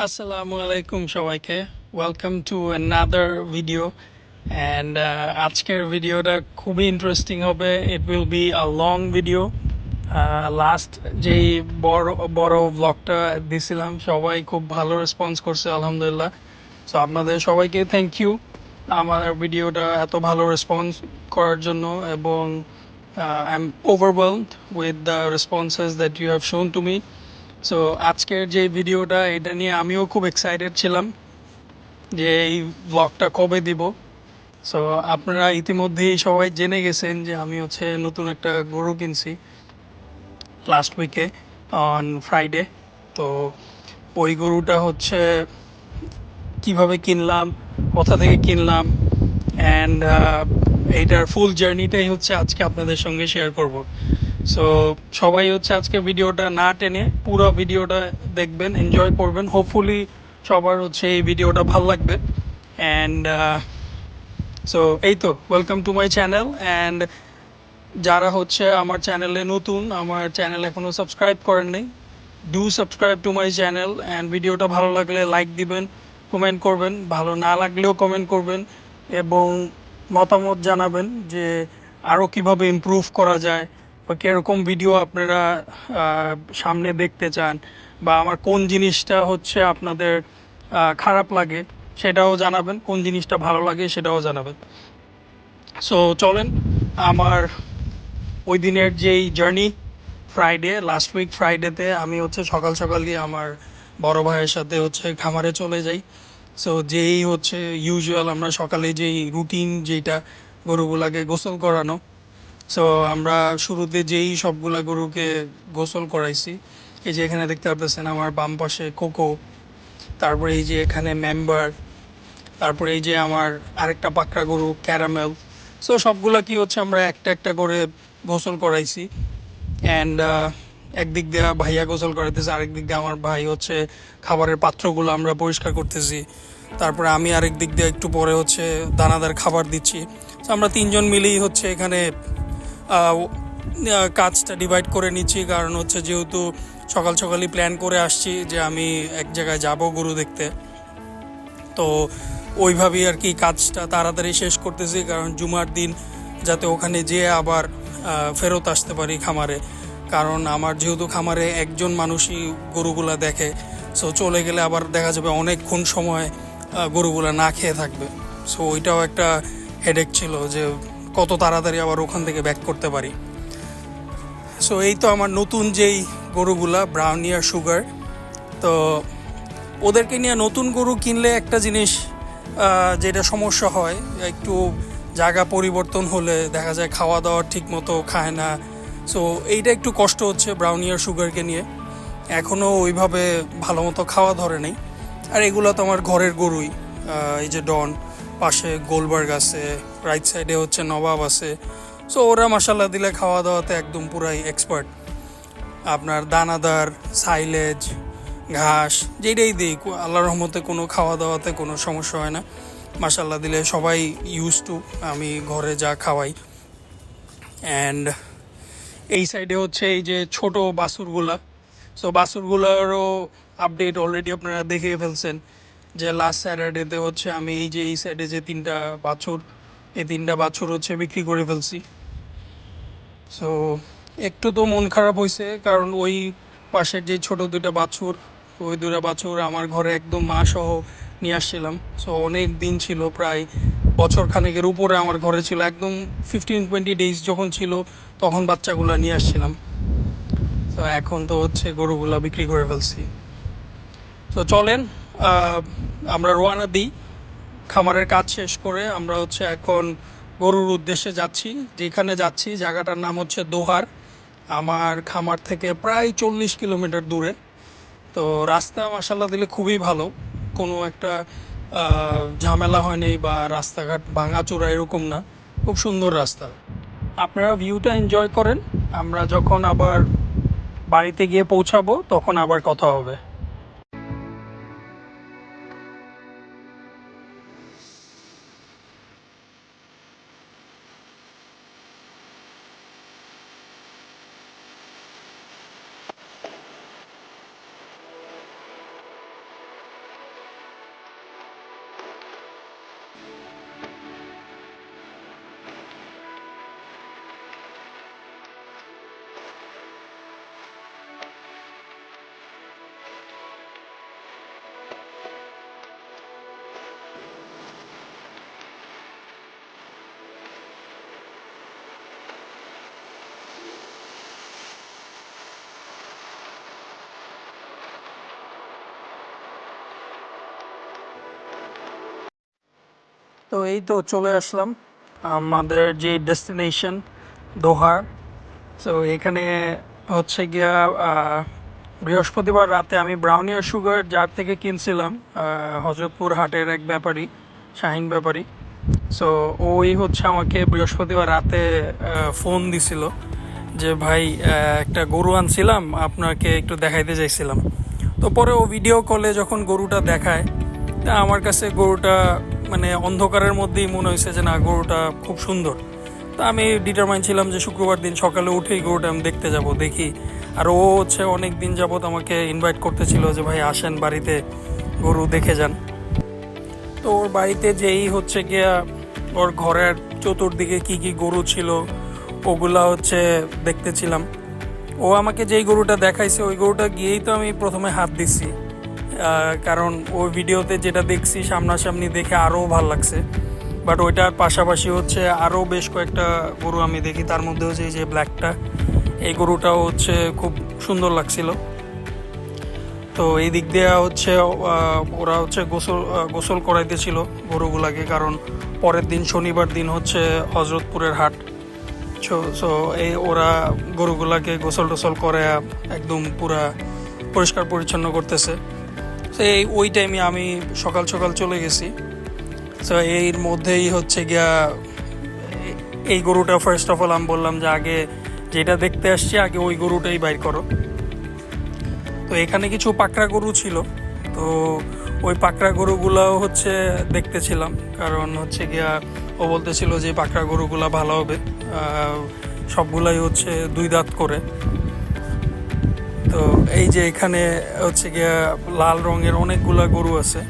আসসালামু আলাইকুম সবাইকে। Welcome to another video and আজকের ভিডিওটা খুবই ইন্টারেস্টিং হবে। It will be a long video. Last যেই বড় বড় ব্লগটা দিছিলাম সবাই খুব ভালো রেসপন্স করছে আলহামদুলিল্লাহ। সো আপনাদের সবাইকে থ্যাংক ইউ আমার ভিডিওটা এত ভালো রেসপন্স করার জন্য, এবং I am overwhelmed with the responses that you have shown to me. So আজকের যে ভিডিওটা এটা নিয়ে আমিও খুব এক্সাইটেড ছিলাম যে এই ব্লগটা কবে দিব। সো আপনারা ইতিমধ্যেই সবাই জেনে গেছেন যে আমি হচ্ছে নতুন একটা গরু কিনছি লাস্ট উইকে অন ফ্রাইডে। তো ওই গরুটা হচ্ছে কিভাবে কিনলাম, কোথা থেকে কিনলাম, অ্যান্ড এইটার ফুল জার্নিটাই হচ্ছে আজকে আপনাদের সঙ্গে শেয়ার করব। সো সবাই হচ্ছে আজকে ভিডিওটা না টেনে পুরো ভিডিওটা দেখবেন, এনজয় করবেন। হোপফুলি সবার হচ্ছে এই ভিডিওটা ভালো লাগবে। অ্যান্ড সো এই তো, welcome to my channel. And যারা হচ্ছে আমার চ্যানেলে নতুন, আমার চ্যানেল এখনও সাবস্ক্রাইব করেন নাই, do subscribe to my channel. And ভিডিওটা ভালো লাগলে লাইক দিবেন, কমেন্ট করবেন, ভালো না লাগলেও কমেন্ট করবেন, এবং মতামত জানাবেন যে আরও কিভাবে ইমপ্রুভ করা যায় বা কীরকম ভিডিও আপনারা সামনে দেখতে চান, বা আমার কোন জিনিসটা হচ্ছে আপনাদের খারাপ লাগে সেটাও জানাবেন, কোন জিনিসটা ভালো লাগে সেটাও জানাবেন। সো চলেন আমার ওই দিনের যেই জার্নি, ফ্রাইডে, লাস্ট উইক ফ্রাইডেতে আমি হচ্ছে সকাল সকালই আমার বড় ভাইয়ের সাথে হচ্ছে খামারে চলে যাই। সো যেই হচ্ছে ইউজুয়াল আমরা সকালে যেই রুটিন যেটা গরুগুলাকে গোসল করানো। সো আমরা শুরুতে যেই সবগুলা গরুকে গোসল করাইছি, এই যে এখানে দেখতে পাচ্ছেন আমার বাম পাশে কোকো, তারপরে এই যে এখানে মেম্বার, তারপরে এই যে আমার আরেকটা পাকড়া গরু ক্যারামেল। সো সবগুলা কি হচ্ছে আমরা একটা একটা করে গোসল করাইছি। অ্যান্ড একদিক দিয়ে ভাইয়া গোসল করাইতেছে, আরেক দিক দিয়ে আমার ভাই হচ্ছে খাবারের পাত্রগুলো আমরা পরিষ্কার করতেছি। তারপরে আমি আরেক দিক দিয়ে একটু পরে হচ্ছে দানাদার খাবার দিচ্ছি। তো আমরা তিনজন মিলেই হচ্ছে এখানে কাজটা ডিভাইড করে নিচ্ছি, কারণ হচ্ছে যেহেতু সকাল সকালই প্ল্যান করে আসছি যে আমি এক জায়গায় যাব গরু দেখতে। তো ওইভাবেই আর কি কাজটা তাড়াতাড়ি শেষ করতেছি, কারণ জুমার দিন যাতে ওখানে যেয়ে আবার ফেরত আসতে পারি খামারে। কারণ আমার যেহেতু খামারে একজন মানুষই গরুগুলা দেখে, সো চলে গেলে আবার দেখা যাবে অনেকক্ষণ সময় গরুগুলা না খেয়ে থাকবে। সো ওইটাও একটা হেডেক ছিল যে কত তাড়াতাড়ি আবার ওখান থেকে ব্যাক করতে পারি। সো এই তো আমার নতুন যেই গরুগুলা ব্রাউনি আর সুগার। তো ওদেরকে নিয়ে নতুন গরু কিনলে একটা জিনিস যেটা সমস্যা হয়, একটু জায়গা পরিবর্তন হলে দেখা যায় খাওয়া দাওয়া ঠিক মতো খায় না। সো এইটা একটু কষ্ট হচ্ছে ব্রাউনি আর সুগারকে নিয়ে, এখনও ওইভাবে ভালো মতো খাওয়া ধরে নেই। আর এগুলো তো আমার ঘরের গরুই। এই যে ডন, পাশে গোলবার্গ আছে, রাইট সাইডে হচ্ছে নবাব আছে। সো ওরা মশালা দিলে খাওয়া দাওয়াতে একদম পুরাই এক্সপার্ট। আপনার দানাদার, সাইলেজ, ঘাস যেটাই দিই আল্লাহর রহমতে কোনো খাওয়া দাওয়াতে কোনো সমস্যা হয় না। মাশাল্লাহ দিলে সবাই ইউজ টু আমি ঘরে যা খাওয়াই। অ্যান্ড এই সাইডে হচ্ছে এই যে ছোট বাছুরগুলা। সো বাছুরগুলোরও আপডেট অলরেডি আপনারা দেখে ফেলছেন যে লাস্ট স্যাটারডেতে হচ্ছে আমি এই যে এই সাইডে যে তিনটা বাছুর, এই তিনটা বাছুর হচ্ছে বিক্রি করে ফেলছি। সো একটু তো মন খারাপ হয়েছে, কারণ ওই পাশের যে ছোট দুইটা বাছুর, ওই দুটা বাছুর আমার ঘরে একদম মা সহ নিয়ে আসছিলাম। সো অনেক দিন ছিল, প্রায় বছর খানেকের উপরে আমার ঘরে ছিল, একদম 15-20 ডেজ যখন ছিল তখন বাচ্চাগুলো নিয়ে আসছিলাম। তো এখন তো হচ্ছে গরুগুলা বিক্রি করে ফেলছি। তো চলেন আমরা রওনা দিই। খামারের কাজ শেষ করে আমরা হচ্ছে এখন গরুর উদ্দেশ্যে যাচ্ছি। যেখানে যাচ্ছি জায়গাটার নাম হচ্ছে দোহার, আমার খামার থেকে প্রায় 40 কিলোমিটার দূরে। তো রাস্তা মাসাল্লাহ দিলে খুবই ভালো, কোনো একটা ঝামেলা হয়নি বা রাস্তাঘাট ভাঙাচোরা এরকম না, খুব সুন্দর রাস্তা। আপনারা ভিউটা এনজয় করেন, আমরা যখন আবার বাড়িতে গিয়ে পৌঁছাবো তখন আবার কথা হবে। তো এই তো চলে আসলাম আমাদের যে ডেস্টিনেশন দোহা। তো এখানে হচ্ছে গিয়া বৃহস্পতিবার রাতে আমি ব্রাউনি আর সুগার যার থেকে কিনছিলাম, হজরতপুর হাটের এক ব্যাপারী, শাহিন ব্যাপারী। সো ওই হচ্ছে আমাকে বৃহস্পতিবার রাতে ফোন দিছিল যে ভাই একটা গরু আনছিলাম, আপনাকে একটু দেখাইতে চাইছিলাম। তো পরে ও ভিডিও কলে যখন গরুটা দেখায়, তা আমার কাছে গরুটা মানে অন্ধকারের মধ্যেই মনে হয়েছে যে না, গরুটা খুব সুন্দর। তো আমি ডিটারমাইন ছিলাম যে শুক্রবার দিন সকালে উঠেই গরুটা আমি দেখতে যাব, দেখি। আর ও হচ্ছে অনেক দিন যাবত আমাকে ইনভাইট করতেছিল যে ভাই আসেন বাড়িতে, গরু দেখে যান। তো ওর বাড়িতে যেই হচ্ছে গিয়া ওর ঘরের চতুর্দিকে কি কি গরু ছিল ওগুলা হচ্ছে দেখতেছিলাম। ও আমাকে যেই গরুটা দেখাইছে ওই গরুটা গিয়েই তো আমি প্রথমে হাত দিচ্ছি, কারণ ওই ভিডিওতে যেটা দেখছি সামনাসামনি দেখে আরও ভালো লাগছে। বাট ওইটার পাশাপাশি হচ্ছে আরও বেশ কয়েকটা গরু আমি দেখি, তার মধ্যে হচ্ছে এই যে ব্ল্যাকটা, এই গরুটাও হচ্ছে খুব সুন্দর লাগছিল। তো এই দিক দিয়ে হচ্ছে ওরা হচ্ছে গোসল করাইতেছিল গরুগুলাকে, কারণ পরের দিন শনিবার দিন হচ্ছে হজরতপুরের হাট। সো এই ওরা গরুগুলাকে গোসল টোসল করে একদম পুরা পরিষ্কার পরিচ্ছন্ন করতেছে। তো ওই টাইমে আমি সকাল সকাল চলে গেছি। তো এর মধ্যেই হচ্ছে গিয়া এই গরুটা ফার্স্ট অফ অল আমি বললাম যে আগে যেটা দেখতে আসছি আগে ওই গরুটাই বাইর করো। তো এখানে কিছু পাকড়া গরু ছিল, তো ওই পাকড়া গরুগুলাও হচ্ছে দেখতেছিলাম, কারণ হচ্ছে গিয়া ও বলতেছিল যে পাকড়া গরুগুলা ভালো হবে, সবগুলাই হচ্ছে 2 দাঁত করে। তো এই যে এখানে হচ্ছে গিয়া লাল রঙের অনেকগুলা গরু আছে।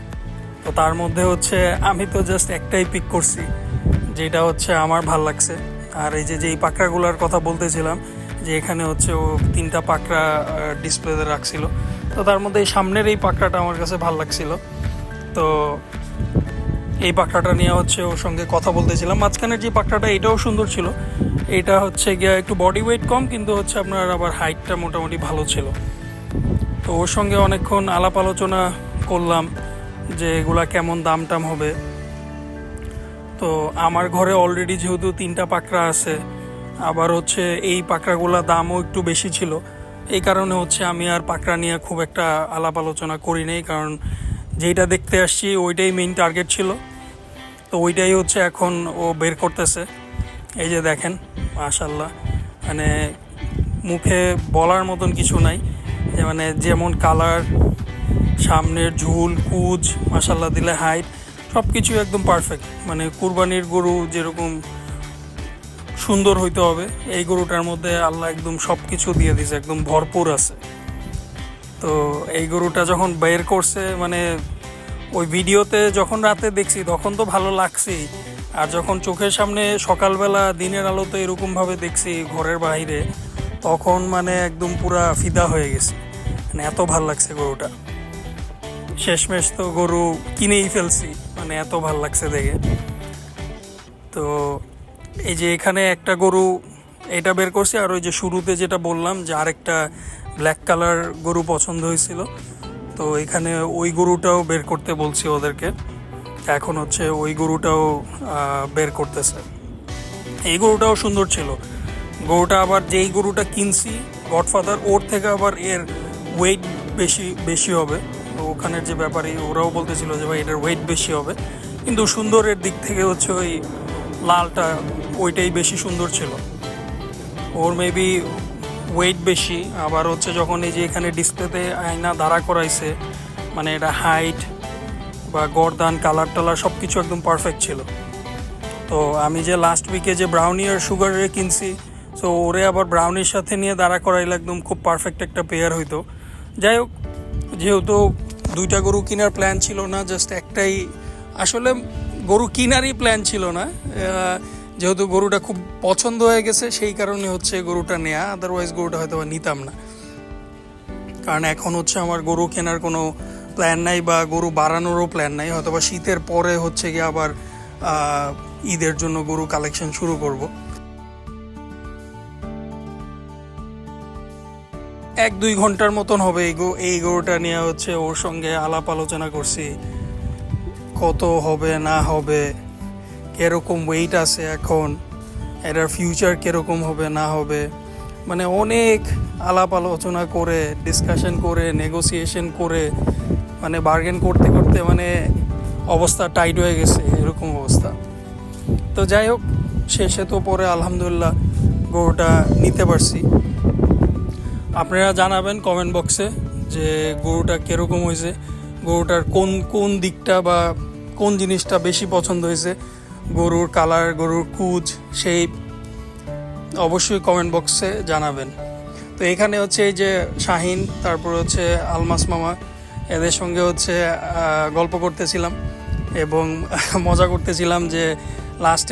তো তার মধ্যে হচ্ছে আমি তো জাস্ট একটাই পিক করছি যেটা হচ্ছে আমার ভাল লাগছে। আর এই যে যেই পাকড়াগুলার কথা বলতেছিলাম যে এখানে হচ্ছে ও 3টা পাকড়া ডিসপ্লেতে রাখছিল, তো তার মধ্যে এই সামনের এই পাকড়াটা আমার কাছে ভাল লাগছিল। তো এই পাকড়াটা নিয়ে হচ্ছে ওর সঙ্গে কথা বলতেছিলাম। মাঝখানের যে পাকড়াটা এটাও সুন্দর ছিল, এটা হচ্ছে গিয়া একটু বডি ওয়েট কম, কিন্তু হচ্ছে আপনার আবার হাইটটা মোটামুটি ভালো ছিল। তো ওর সঙ্গে অনেকক্ষণ আলাপ আলোচনা করলাম যে এগুলা কেমন দাম টাম হবে। তো আমার ঘরে অলরেডি যেহেতু 3টা পাকড়া আছে, আবার হচ্ছে এই পাকড়াগুলা দামও একটু বেশি ছিল, এই কারণে হচ্ছে আমি আর পাকড়া নিয়ে খুব একটা আলাপ আলোচনা করি নাই, কারণ যেইটা দেখতে আসছি ওইটাই মেইন টার্গেট ছিল। তো ওইটাই হচ্ছে এখন ও বের করতেছে। এই যে দেখেন, মাশাল্লাহ, মানে মুখে বলার মতন কিছু নাই, যে মানে যেমন কালার, সামনের ঝুল, কুচ, মাশাল্লাহ দিলে হাইট, সব কিছু একদম পারফেক্ট। মানে কুরবানির গরু যেরকম সুন্দর হইতে হবে, এই গরুটার মধ্যে আল্লাহ একদম সব কিছু দিয়ে দিছে, একদম ভরপুর আছে। তো এই গরুটা যখন বের করছে, মানে ওই ভিডিওতে যখন রাতে দেখছি তখন তো ভালো লাগছেই, আর যখন চোখের সামনে সকালবেলা দিনের আলোতে এরকমভাবে দেখছি ঘরের বাইরে, তখন মানে একদম পুরা ফিদা হয়ে গেছে, মানে এত ভাল লাগছে গরুটা। শেষমেশ তো গরু কিনেই ফেলছি, মানে এত ভাল লাগছে দেখে। তো এই যে এখানে একটা গরু এটা বের করছি, আর ওই যে শুরুতে যেটা বললাম যে আরেকটা ব্ল্যাক কালার গরু পছন্দ হয়েছিল, তো এখানে ওই গরুটাও বের করতে বলছি ওদেরকে। এখন হচ্ছে ওই গরুটাও বের করতেছে। এই গরুটাও সুন্দর ছিল। গরুটা আবার যেই গরুটা কিনছি গডফাদার, ওর থেকে আবার এর ওয়েট বেশি বেশি হবে। তো ওখানের যে ব্যাপারী ওরাও বলতেছিল যে ভাই এটার ওয়েট বেশি হবে, কিন্তু সুন্দরের দিক থেকে হচ্ছে ওই লালটা ওইটাই বেশি সুন্দর ছিল। ওর মেবি ওয়েট বেশি, আবার হচ্ছে যখন এই যে এখানে ডিসপ্লেতে আয়না দাঁড়া করাইছে, মানে এটা হাইট বা গরদান, কালার টালার সব কিছু একদম পারফেক্ট ছিল। তো আমি যে লাস্ট উইকে যে ব্রাউনি আর সুগারে কিনছি, সো ওরে আবার ব্রাউনির সাথে নিয়ে দাঁড়া করাইলে একদম খুব পারফেক্ট একটা পেয়ার হইতো। যাই হোক, যেহেতু 2টা গরু কেনার প্ল্যান ছিল না, জাস্ট একটাই। আসলে গরু কেনারই প্ল্যান ছিল না, যেহেতু গরুটা খুব পছন্দ হয়ে গেছে সেই কারণে হচ্ছে গরুটা নেওয়া, আদারওয়াইজ গরুটা হয়তো নিতাম না। কারণ এখন হচ্ছে আমার গরু কেনার কোনো প্ল্যান নাই বা গরু বাড়ানোরও প্ল্যান নাই, হয়তো বা শীতের পরে হচ্ছে গিয়ে আবার ঈদের জন্য গরু কালেকশন শুরু করব। 1-2 ঘন্টার মতন হবে এই গরুটা নিয়ে হচ্ছে ওর সঙ্গে আলাপ আলোচনা করছি, কত হবে না হবে, কীরকম ওয়েট আছে এখন, এটার ফিউচার কীরকম হবে না হবে, মানে অনেক আলাপ আলোচনা করে, ডিসকাশন করে, নেগোসিয়েশন করে, মানে বার্গেন করতে করতে মানে অবস্থা টাইট হয়ে গেছে, এরকম অবস্থা। তো যাই হোক, শেষে তো পরে আলহামদুলিল্লাহ গরুটা নিতে পারছি। আপনারা জানাবেন কমেন্ট বক্সে যে গরুটা কীরকম হয়েছে, গরুটার কোন কোন দিকটা বা কোন জিনিসটা বেশি পছন্দ হয়েছে, গরুর কালার, গরুর কুচ, শেপ, অবশ্যই কমেন্ট বক্সে জানাবেন। তো এখানে হচ্ছে এই যে শাহিন, তারপর হচ্ছে আলমাস মামা, এদের সঙ্গে হচ্ছে গল্প করতেছিলাম এবং মজা করতেছিলাম যে লাস্ট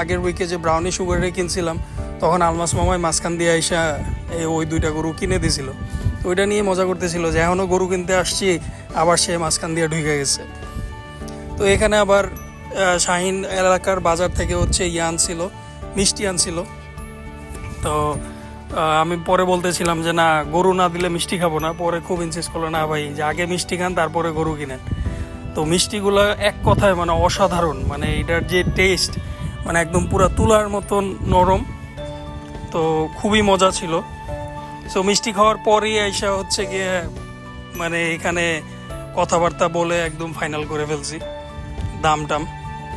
আগের উইকে যে ব্রাউনি সুগারে কিনছিলাম, তখন আলমাস মামাই মাঝখান দিয়ে আইসা ওই 2টা গরু কিনে দিয়েছিল। তো ওইটা নিয়ে মজা করতেছিল যে এখনও গরু কিনতে আসছি, আবার সে মাঝখান দিয়ে ঢুকে গেছে। তো এখানে আবার শাহিন এলাকার বাজার থেকে হচ্ছে আনছিল, মিষ্টি আনছিল। তো আমি পরে বলতেছিলাম যে না, গরু না দিলে মিষ্টি খাবো না। পরে খুব ইনসিস্ট করলো, না ভাই, যে আগে মিষ্টি খান তারপরে গরু কিনেন। তো মিষ্টিগুলো এক কথায় মানে অসাধারণ, মানে এটার যে টেস্ট মানে একদম পুরো তুলার মতন নরম, তো খুবই মজা ছিল। সো মিষ্টি খাওয়ার পরেই আইসা হচ্ছে গিয়ে মানে এখানে কথাবার্তা বলে একদম ফাইনাল করে ফেলছি দাম টাম।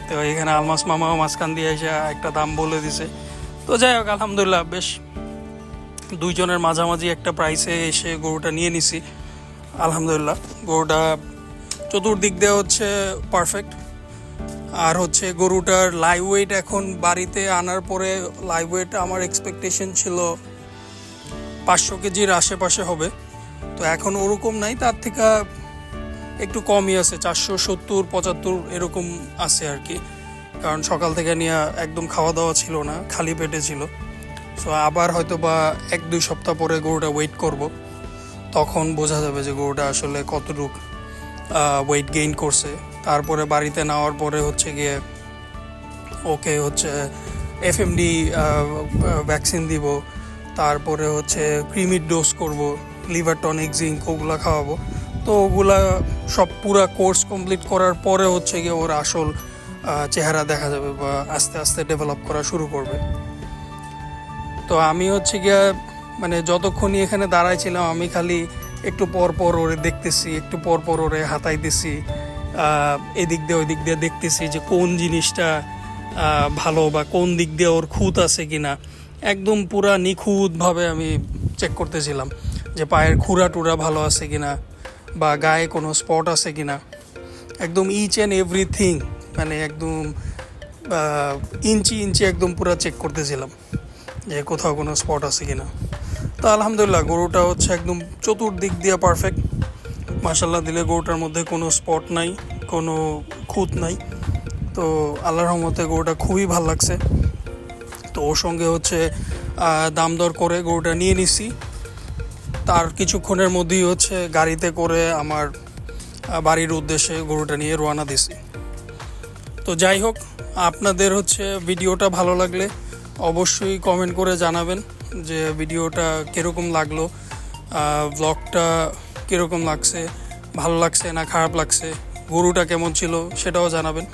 তো এখানে আলমাস মামাও মাঝখান দিয়ে এসে একটা দাম বলে দিছে। তো যাই হোক, আলহামদুলিল্লাহ বেশ দুইজনের মাঝামাঝি একটা প্রাইসে এসে গরুটা নিয়ে নিছি। আলহামদুলিল্লাহ গরুটা চতুর্দিক দিয়ে হচ্ছে পারফেক্ট। আর হচ্ছে গরুটার লাইভ ওয়েট এখন বাড়িতে আনার পরে লাইভ ওয়েট আমার এক্সপেকটেশন ছিল 500 কেজির আশেপাশে হবে। তো এখন ওরকম নাই, তার থেকে একটু কমই আছে, 470-75 এরকম আছে আর কি। কারণ সকাল থেকে নিয়ে একদম খাওয়া দাওয়া ছিল না, খালি পেটে ছিল। সো আবার হয়তো বা 1-2 সপ্তাহ পরে গরুটা ওয়েট করব, তখন বোঝা যাবে যে গরুটা আসলে কতটুকু ওয়েট গেইন করছে। তারপরে বাড়িতে নেওয়ার পরে হচ্ছে গিয়ে ওকে হচ্ছে এফএমডি ভ্যাকসিন দিব, তারপরে হচ্ছে ক্রিমির ডোজ করব, লিভার টনিক, জিঙ্ক, ওগুলো খাওয়াবো। তো ওগুলা সব পুরা কোর্স কমপ্লিট করার পরে হচ্ছে গিয়ে ওর আসল চেহারা দেখা যাবে বা আস্তে আস্তে ডেভেলপ করা শুরু করবে। তো আমি হচ্ছে গিয়া মানে যতক্ষণই এখানে দাঁড়াইছিলাম, আমি খালি একটু পর পর ওরে দেখতেছি, একটু পর পর ওরে হাতাইতেছি, এদিক দিয়ে ওই দিক দিয়ে দেখতেছি যে কোন জিনিসটা ভালো বা কোন দিক দিয়ে ওর খুঁত আছে কিনা। একদম পুরা নিখুঁতভাবে আমি চেক করতেছিলাম যে পায়ের খুঁড়া টুরা ভালো আছে কিনা বা গায়ে কোনো স্পট আছে কিনা। একদম ইচ অ্যান্ড এভরিথিং, মানে একদম ইঞ্চি ইঞ্চি একদম পুরা চেক করতেছিলাম যে কোথাও কোনো স্পট আছে কিনা। তো আলহামদুলিল্লাহ গরুটা হচ্ছে একদম চতুর্দিক দিয়ে পারফেক্ট। মাশাল্লাহ দিলে গরুটার মধ্যে কোনো স্পট নাই, কোনো খুঁত নাই। তো আল্লাহর রহমতে গরুটা খুবই ভালো লাগছে। তো ওর সঙ্গে হচ্ছে দাম দর করে গরুটা নিয়ে নিছি। তার কিছুক্ষণের মধ্যেই হচ্ছে গাড়িতে করে আমার বাড়ির উদ্দেশ্যে গরুটা নিয়ে রওনা দিছি। তো যাই হোক, আপনাদের হচ্ছে ভিডিওটা ভালো লাগলে অবশ্যই কমেন্ট করে জানাবেন যে ভিডিওটা কীরকম লাগলো, ব্লগটা কীরকম লাগছে, ভালো লাগছে না খারাপ লাগছে, গরুটা কেমন ছিল সেটাও জানাবেন।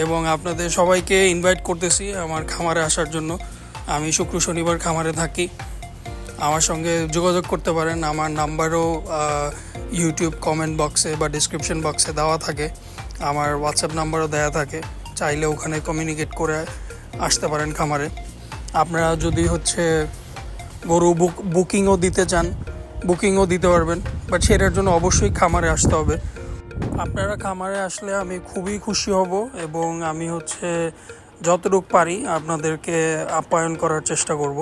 এবং আপনাদের সবাইকে ইনভাইট করতেছি আমার খামারে আসার জন্য। আমি শুক্র শনিবার খামারে থাকি, আমার সঙ্গে যোগাযোগ করতে পারেন। আমার নাম্বারও ইউটিউব কমেন্ট বক্সে বা ডিসক্রিপশন বক্সে দেওয়া থাকে, আমার হোয়াটসঅ্যাপ নাম্বারও দেওয়া থাকে, চাইলে ওখানে কমিউনিকেট করে আসতে পারেন খামারে। আপনারা যদি হচ্ছে গরু বুকিংও দিতে চান, বুকিংও দিতে পারবেন, বাট সেটার জন্য অবশ্যই খামারে আসতে হবে। আপনারা খামারে আসলে আমি খুবই খুশি হব এবং আমি হচ্ছে যতটুকু পারি আপনাদেরকে আপ্যায়ন করার চেষ্টা করব।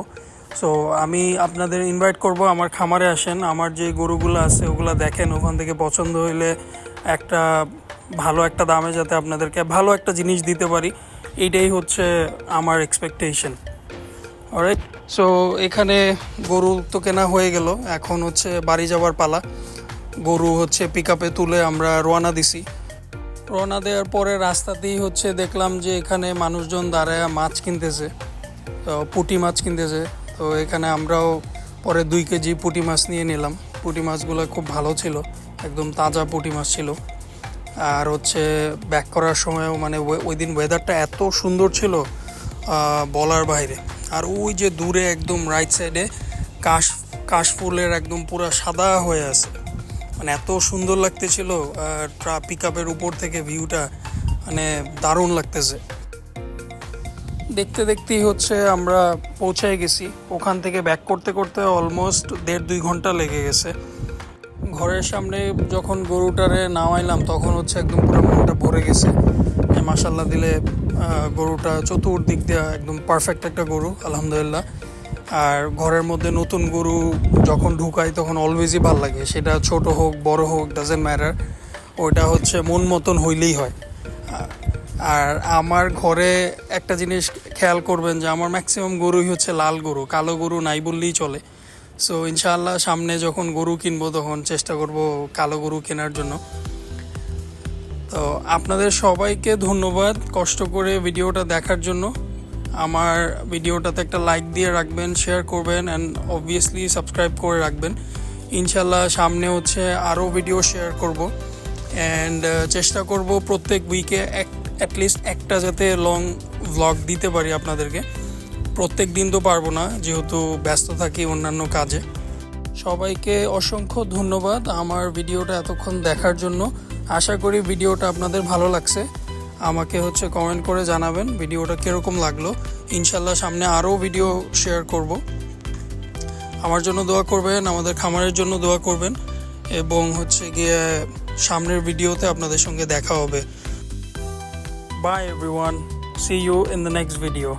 সো আমি আপনাদের ইনভাইট করব আমার খামারে আসেন, আমার যে গরুগুলো আছে ওগুলো দেখেন, ওখান থেকে পছন্দ হইলে একটা ভালো একটা দামে যাতে আপনাদেরকে ভালো একটা জিনিস দিতে পারি, এইটাই হচ্ছে আমার এক্সপেকটেশন। অলরাইট, সো এখানে গরু তো কেনা হয়ে গেল, এখন হচ্ছে বাড়ি যাওয়ার পালা। গরু হচ্ছে পিক আপে তুলে আমরা রওনা দিছি। রওনা দেওয়ার পরে রাস্তাতেই হচ্ছে দেখলাম যে এখানে মানুষজন দাঁড়ায় মাছ কিনতেছে, তো পুঁটি মাছ কিনতেছে। তো এখানে আমরাও পরে 2 কেজি পুঁটি মাছ নিয়ে নিলাম। পুঁটি মাছগুলো খুব ভালো ছিল, একদম তাজা পুঁটি মাছ ছিল। আর হচ্ছে ব্যাক করার সময়ও মানে ওই দিন ওয়েদারটা এত সুন্দর ছিল বলার বাইরে। আর ওই যে দূরে একদম রাইট সাইডে কাশফুলের একদম পুরো সাদা হয়ে আছে, মানে এত সুন্দর লাগতেছিল। আর পিক আপের উপর থেকে ভিউটা মানে দারুণ লাগতেছে। দেখতে দেখতেই হচ্ছে আমরা পৌঁছে গেছি। ওখান থেকে ব্যাক করতে করতে অলমোস্ট 1.5-2 ঘন্টা লেগে গেছে। ঘরের সামনে যখন গরুটারে নামাইলাম তখন হচ্ছে একদম পুরো মনটা ভরে গেছে। মাশাল্লাহ দিলে গরুটা চতুর্দিক দিয়ে একদম পারফেক্ট একটা গরু, আলহামদুলিল্লাহ। আর ঘরের মধ্যে নতুন গরু যখন ঢুকাই তখন অলওয়েজই ভালো লাগে, সেটা ছোট হোক বড় হোক ডাজেন্ট ম্যাটার, ওইটা হচ্ছে মন মতন হইলেই হয়। আর আমার ঘরে একটা জিনিস খেয়াল করবেন যে আমার ম্যাক্সিমাম গরুই হচ্ছে লাল গরু, কালো গরু নাই বললেই চলে। সো ইনশাআল্লাহ সামনে যখন গরু কিনবো তখন চেষ্টা করব কালো গরু কেনার জন্য। তো আপনাদের সবাইকে ধন্যবাদ কষ্ট করে ভিডিওটা দেখার জন্য। আমার ভিডিওটাতে একটা লাইক দিয়ে রাখবেন, শেয়ার করবেন অ্যান্ড অবভিয়াসলি সাবস্ক্রাইব করে রাখবেন। ইনশাল্লাহ সামনে হচ্ছে আরও ভিডিও শেয়ার করব অ্যান্ড চেষ্টা করব প্রত্যেক উইকে অ্যাটলিস্ট একটা যাতে লং ভ্লগ দিতে পারি আপনাদেরকে। প্রত্যেক দিন তো পারবো না, যেহেতু ব্যস্ত থাকি অন্যান্য কাজে। সবাইকে অসংখ্য ধন্যবাদ আমার ভিডিওটা এতক্ষণ দেখার জন্য। আশা করি ভিডিওটা আপনাদের ভালো লাগছে। আমাকে হচ্ছে কমেন্ট করে জানাবেন ভিডিওটা কীরকম লাগলো। ইনশাল্লাহ সামনে আরও ভিডিও শেয়ার করব। আমার জন্য দোয়া করবেন, আমাদের খামারের জন্য দোয়া করবেন, এবং হচ্ছে গিয়ে সামনের ভিডিওতে আপনাদের সঙ্গে দেখা হবে। Bye everyone, see you in the next video.